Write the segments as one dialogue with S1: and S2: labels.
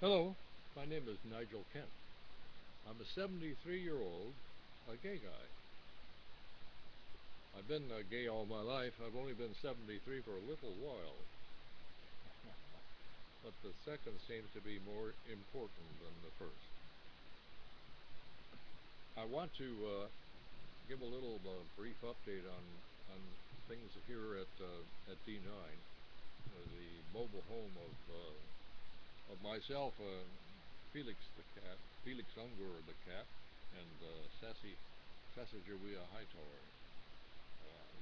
S1: Hello, my name is Nigel Kent. I'm a 73-year-old, a gay guy. I've been gay all my life. I've only been 73 for a little while, but the second seems to be more important than the first. I want to give a little brief update on things here at D9, the mobile home of myself, Felix the cat, Felix Ungur the cat, and Sassy Jawea Hightower,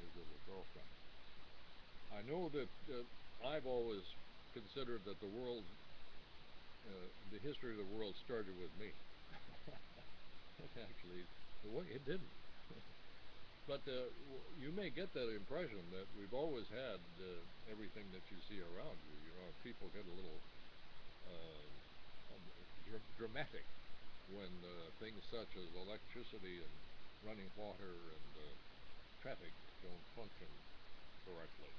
S1: his little girlfriend. I know that I've always considered that the history of the world started with me. Actually, it didn't. But you may get that impression that we've always had everything that you see around you. You know, people get a little dramatic when things such as electricity and running water and traffic don't function correctly.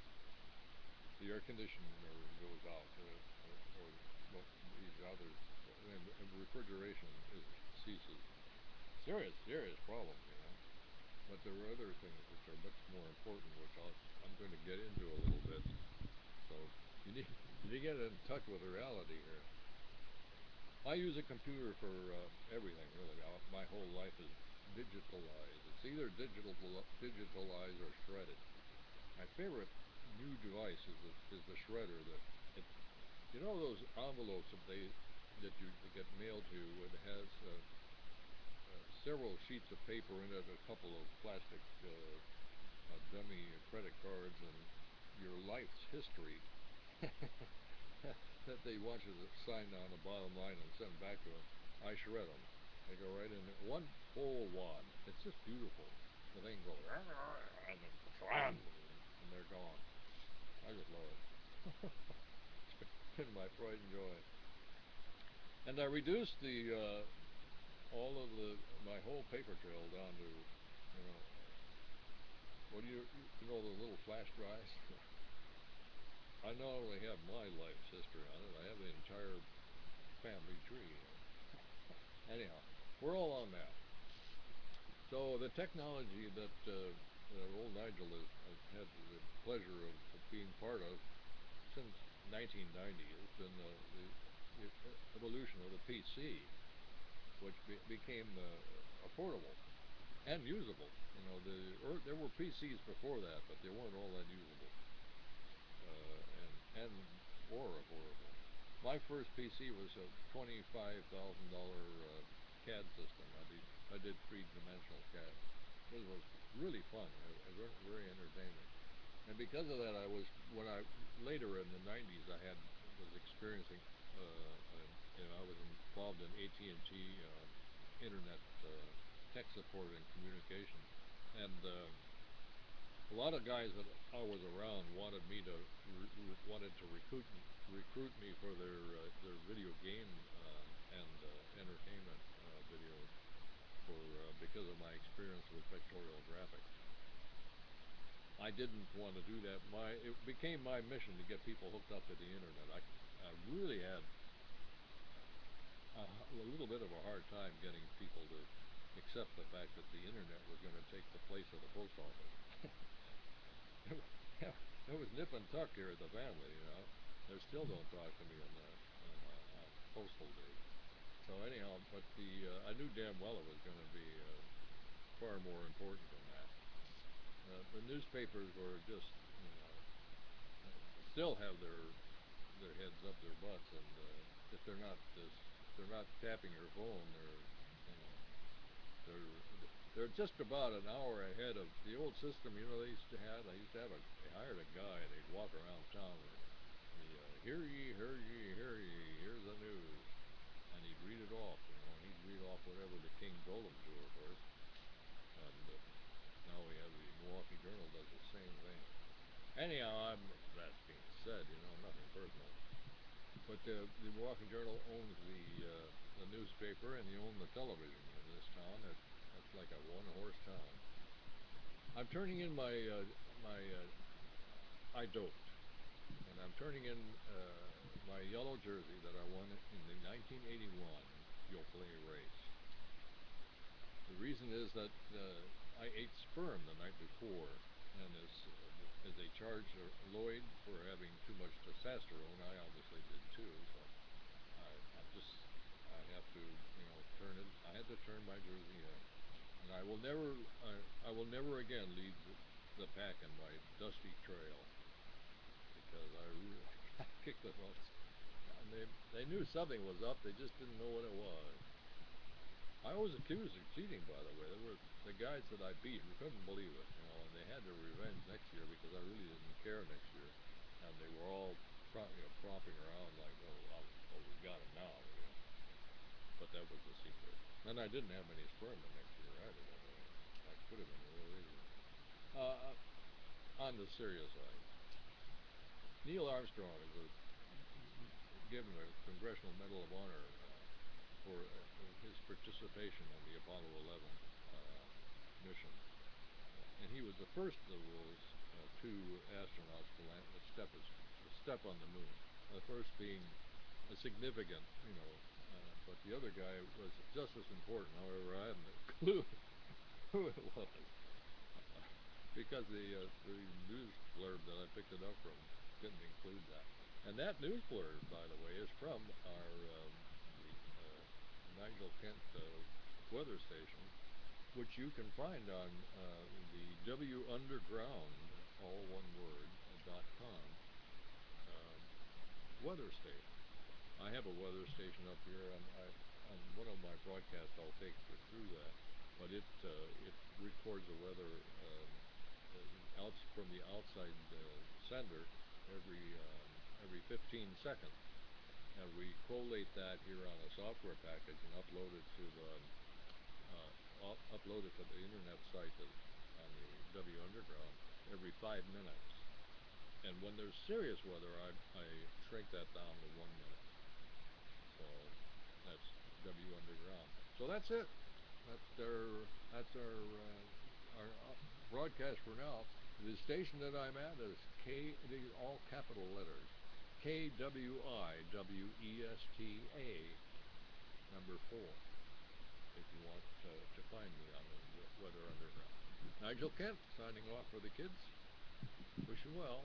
S1: The air conditioner goes out, or these others, and refrigeration ceases. Serious problem, you know. But there are other things which are much more important, which I'm going to get into a little bit. So you need to get in touch with reality here. I use a computer for everything, really. My whole life is digitalized. It's either digitalized or shredded. My favorite new device is the shredder. You know those envelopes that you get mailed to. It has several sheets of paper in it, a couple of plastic dummy credit cards, and your life's history that they want you to sign on the bottom line and send back to them. I shred them. They go right in there. One whole wad. It's just beautiful. The thing goes and then and they're gone. I just love it. It's been my pride and joy. And I reduced the all of my whole paper trail down to what do you know the little flash drives. I not only have my life's history on it, I have the entire family tree. Anyhow, we're all on that. So the technology that old Nigel has had the pleasure of being part of since 1990 has been the evolution of the PC, which became affordable and usable. You know, there were PCs before that, but they weren't all that usable and or affordable. My first PC was a $25,000 CAD system. I did three-dimensional CAD. It was really fun. Very entertaining. And because of that, when I later in the 90s, was experiencing. I was involved in AT&T internet tech support and communication, and a lot of guys that I was around wanted to recruit me for their video game and entertainment videos because of my experience with vectorial graphics. I didn't want to do that. It became my mission to get people hooked up to the internet. I really had a little bit of a hard time getting people to accept the fact that the internet was going to take the place of the post office. It was nip and tuck here at the family, you know. They still don't talk to me on postal days. So anyhow, but I knew damn well it was going to be far more important than that. The newspapers were just, still have their heads up their butts, and if they're not tapping your phone, they're just about an hour ahead of the old system. You know, they used to have. They hired a guy, and he'd walk around town and hear ye, hear ye, hear ye. Here's the news, and he'd read it off. You know, and he'd read off whatever the king told him to, of course. And now we have the Milwaukee Journal does the same thing. Anyhow, that being said, nothing personal. But the Milwaukee Journal owns the newspaper, and they own the television in this town. That's like a one-horse town. I'm turning in I doped, and I'm turning in my yellow jersey that I won in the 1981 Yoplait race. The reason is that I ate sperm the night before, and as they charged Lloyd for having too much testosterone, I obviously did too. So I have to turn it. I had to turn my jersey in, and I will never again leave the pack in my dusty trail because I really kicked the most. And they knew something was up. They just didn't know what it was. I was accused of cheating, by the way. There were the guys that I beat who couldn't believe it, and they had their revenge next year because I really didn't care next year, and they were all propping around like, oh, we got him now, But that was the secret. And I didn't have any sperm the next year either. I could have been real easy. On the serious side, Neil Armstrong was given a Congressional Medal of Honor for his participation on the Apollo 11 mission. And he was the first of those two astronauts to step on the moon. The first being a significant, but the other guy was just as important. However, I haven't a clue who it was because the news blurb that I picked it up from didn't include that. And that news blurb, by the way, is from our Nigel Kent weather station, which you can find on the W Underground, all one word, .com weather station. I have a weather station up here, and on one of my broadcasts I'll take you through that. But it records the weather out from the outside sender every 15 seconds, and we collate that here on a software package and upload it to the internet site on the W Underground every 5 minutes. And when there's serious weather, I shrink that down to 1 minute. So that's W Underground. So that's it. That's our broadcast for now. The station that I'm at is these all capital letters, KWIWESTA number 4. If you want to find me on the Weather Underground. Nigel Kent signing off for the kids. Wish you well.